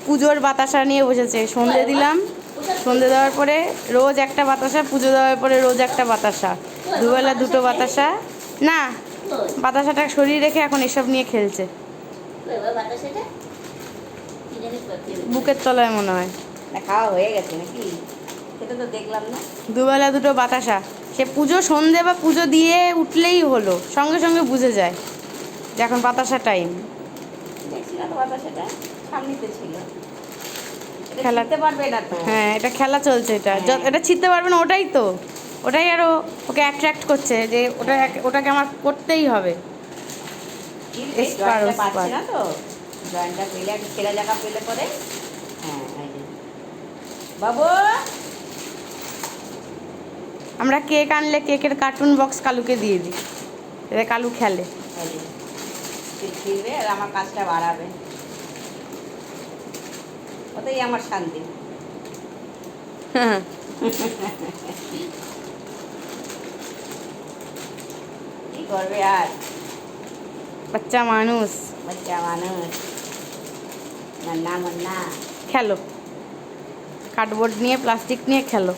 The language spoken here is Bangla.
পুজোর বাতাসা নিয়ে বসেছে। সন্ধে দিলাম, সন্ধে দেওয়ার পরে রোজ একটা বাতাসা, পুজো দেওয়ার পরে রোজ একটা বাতাসা, দুবেলা দুটো বাতাসা। না, বাতাসাটা সরিয়ে রেখে এখন এসব নিয়ে খেলছে। বুকের তলায় মনে হয়। খাওয়া হয়ে গেছে নাকি? সেটা তো দেখলাম না। দুবেলা দুটো বাতাসা, সে পুজো সন্ধে বা পুজো দিয়ে উঠলেই হলো, সঙ্গে সঙ্গে বুঝে যায় যে এখন বাতাসা টাইম। দেখছিলাম তো বাতাসাটা সামনেতে ছিল। খেলা পারবে না তো। হ্যাঁ, এটা খেলা চলছে। এটা এটা ছিঁড়তে পারবে না, ওটাই তো, ওটাই আরো ওকে অ্যাট্রাক্ট করছে যে ওটাকে আমার করতেই হবে। পাচ্ছে না তো, জয়েন্টটা পেলে একটা ছেঁড়া জায়গা পেলে পরে। হ্যাঁ, বাবু, আমরা কেক আনলে কেকের কার্টুন বক্স কালুকে দিয়ে দিই, এতে কালু খেলে। খেলবে আর আমার কাজটা বাড়াবে, ওটাই আমার শান্তি। কি করবে আর, বাচ্চা মানুষ। বাচ্চা মানুষ। না, খেলো, কার্ডবোর্ড নিয়ে, প্লাস্টিক নিয়ে খেলো।